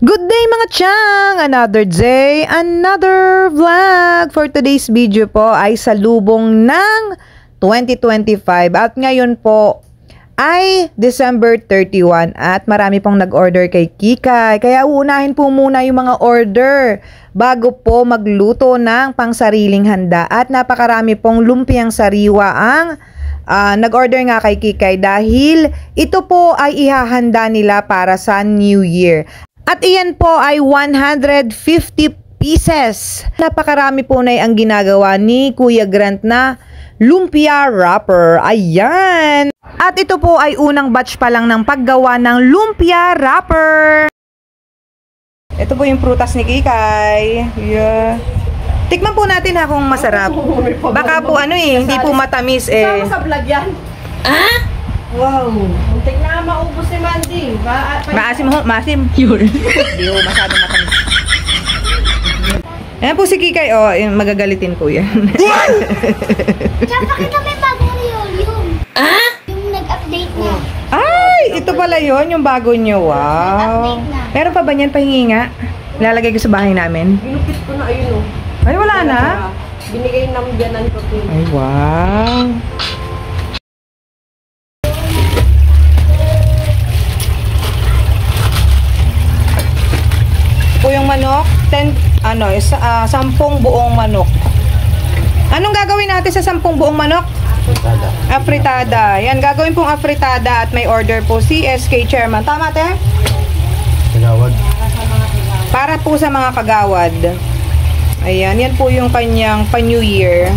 Good day mga chang! Another day, another vlog. For today's video po ay salubong ng 2025 at ngayon po ay December 31 at marami pong nag-order kay Kikay. Kaya uunahin po muna yung mga order bago po magluto ng pangsariling handa at napakarami pong lumpiang sariwa ang nag-order nga kay Kikay dahil ito po ay ihahanda nila para sa New Year. At iyan po ay 150 pieces. Napakarami po na ang ginagawa ni Kuya Grant na lumpia wrapper. Ayan! At ito po ay unang batch pa lang ng paggawa ng lumpia wrapper. Ito po yung prutas ni Kikay. Yeah. Tikman po natin ha kung masarap. Baka po hindi po matamis eh. Sama sa vlog yan. Ah? Wow. Muntik na maubos ni Mandy. Maasim ho, maasim. Yun. Hindi ho, masyado matamis. Ayan po si Kikay. Oh, magagalitin po yan. Tsaka kita may bagong yun. Ah? Yung nag-update na. Ay, ito pala yun, yung bago nyo. Wow. Meron pa ba niyan? Pahingi nga. Lalagay ko sa bahay namin. Binupit ko na ayun oh. Ay, wala na. Binigay ng biyanan ko. Ay, wow. Po yung manok, 10 10 buong manok. Anong gagawin natin sa 10 buong manok? Afritada. Afritada. Yan, gagawin pong afritada at may order po si SK Chairman. Tama, te? Kagawad. Para po sa mga kagawad. Ayan, yan po yung kanyang pa-New Year.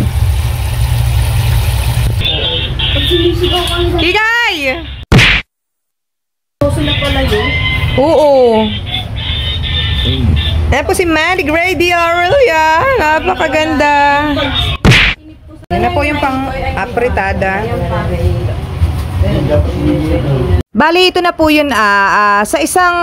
Kikay! Sila pala yun? Oo. Ayan po si Mandy Grady Aurelia. Napakaganda. Yan na po yung pang-apritada. Bali, ito na po yun. Sa isang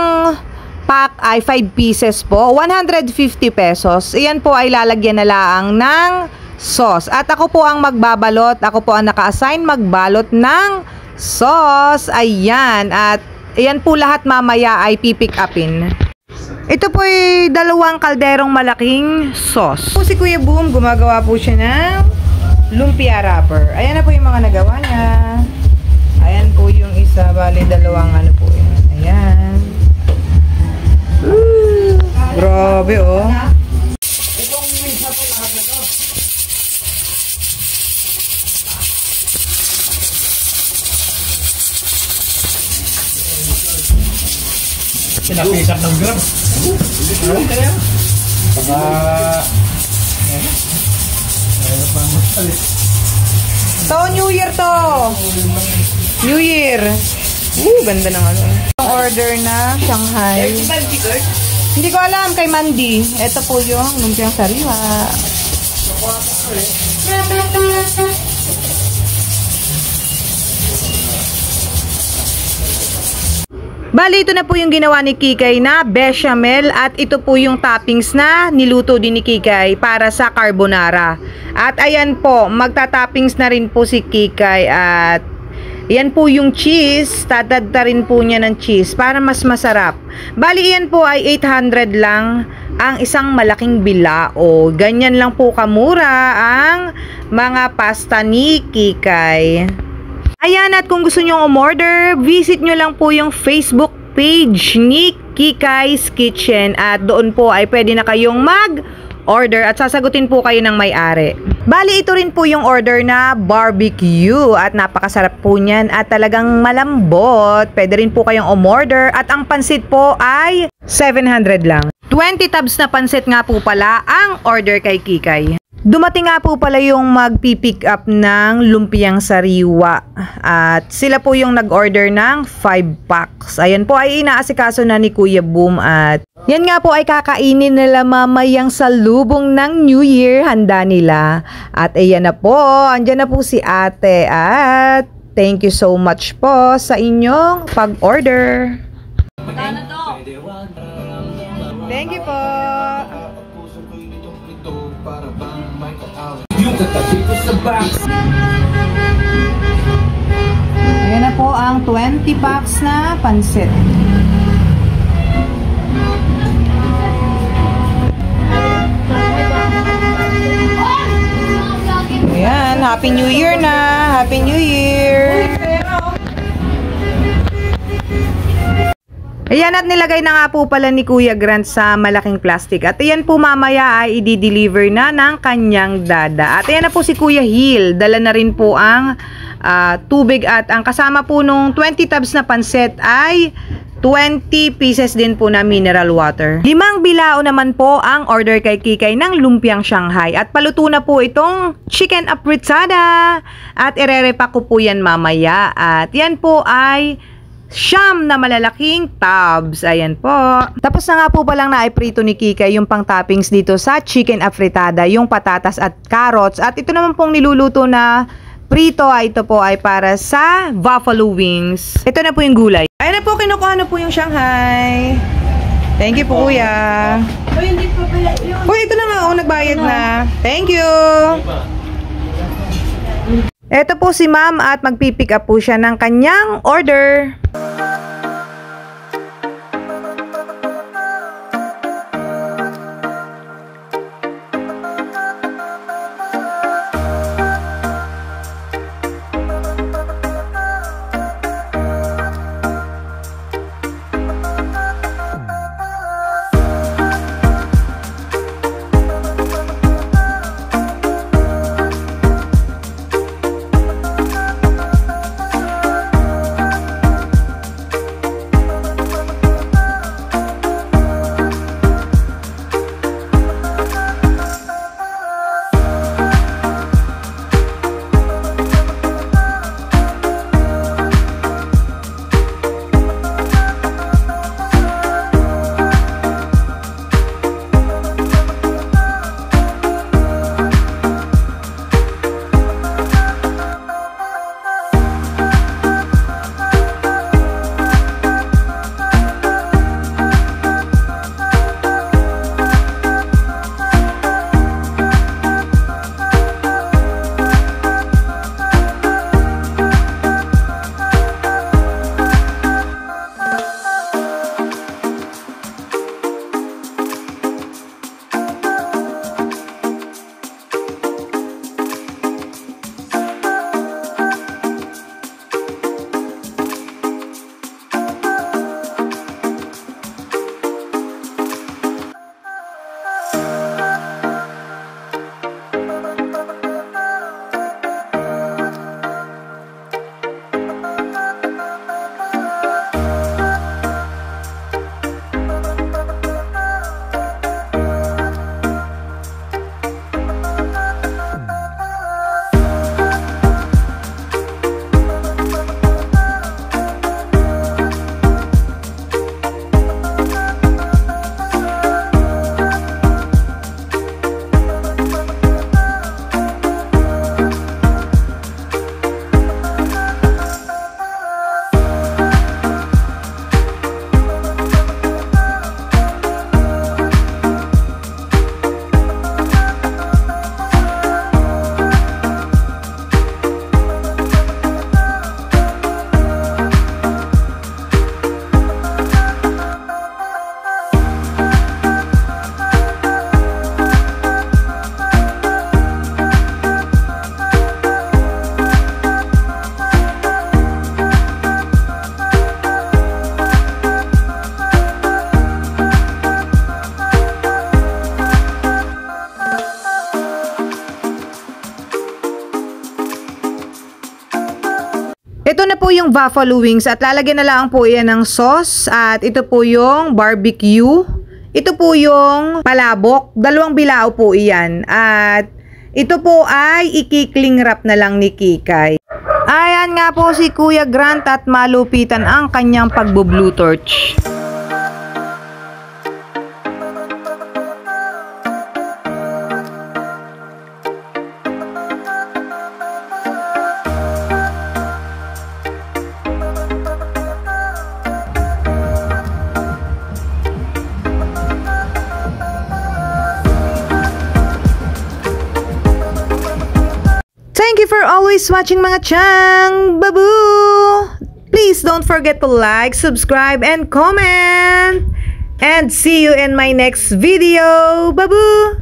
pack ay 5 pieces po. 150 pesos. Iyan po ay lalagyan na laang ng sauce. At ako po ang magbabalot. Ako po ang naka-assign magbalot ng sauce. Ayan. At iyan po lahat mamaya ay pipick upin. Ito po ay 2 kalderong malaking sauce. Po si Kuya Boom, gumagawa po siya ng lumpia wrapper. Ayan na po yung mga nagawa niya. Ayan po yung isa. Bali, 2 po yan. Ayan. Grabe oh. Pinapisak ng gram. So, New Year to. New Year. Ganda ng ano. Ang order na Shanghai. Hindi ko alam kay Mandy. Ito po yung lumpiang sariwa. Bali, ito na po yung ginawa ni Kikay na bechamel at ito po yung toppings na niluto din ni Kikay para sa carbonara. At ayan po, magta-toppings na rin po si Kikay at yan po yung cheese, tatadta rin po niya ng cheese para mas masarap. Bali, yan po ay 800 lang ang isang malaking bilao. Ganyan lang po kamura ang mga pasta ni Kikay. Ayan, at kung gusto nyo umorder, visit nyo lang po yung Facebook page ni Kikay's Kitchen at doon po ay pwede na kayong mag-order at sasagutin po kayo ng may-ari. Bali, ito rin po yung order na barbecue at napakasarap po niyan at talagang malambot. Pwede rin po kayong umorder at ang pansit po ay 700 lang. 20 tubs na pansit nga po pala ang order kay Kikay. Dumating nga po pala yung magpipick up ng lumpiang sariwa at sila po yung nag-order ng 5 packs. Ayan po ay inaasikaso na ni Kuya Boom at yan nga po ay kakainin nila mamayang salubong ng New Year handa nila. At ayan na po, andyan na po si ate at thank you so much po sa inyong pag-order. Thank you po. Ayan na po ang 20 packs na pansit. Happy New Year na! Happy New Year! Ayan, at nilagay na nga po pala ni Kuya Grant sa malaking plastic. At ayan po mamaya ay i-deliver na ng kanyang dada. At ayan na po si Kuya Hill. Dala na rin po ang tubig at ang kasama po nung 20 tubs na panset ay 20 pieces din po na mineral water. 5 bilao naman po ang order kay Kikay ng lumpiang Shanghai. At paluto na po itong chicken apritada. At irerepack ko po yan mamaya. At yan po ay siyam na malalaking tubs. Ayan po. Tapos na nga po palang na-prito ni Kikay yung pang toppings dito sa chicken afritada, yung patatas at carrots. At ito naman pong niluluto na prito, ito po ay para sa buffalo wings. Ito na po yung gulay. Ayan na po, kinukuha na po yung Shanghai. Thank you po, kuya. Uy, hindi pa pala yun. Uy, ito na nga, nagbayad na. Thank you. Ito po si ma'am at magpipick up po siya ng kanyang order. Ito na po yung buffalo wings at lalagyan na lang po yan ng sauce at ito po yung barbecue. Ito po yung palabok. 2 bilao po iyan. At ito po ay ikikling wrap na lang ni Kikay. Ayan nga po si Kuya Grant at malupitan ang kanyang pagbo-blue torch. Thank you for always watching mga chang! Babu! Please don't forget to like, subscribe, and comment! And see you in my next video! Babu!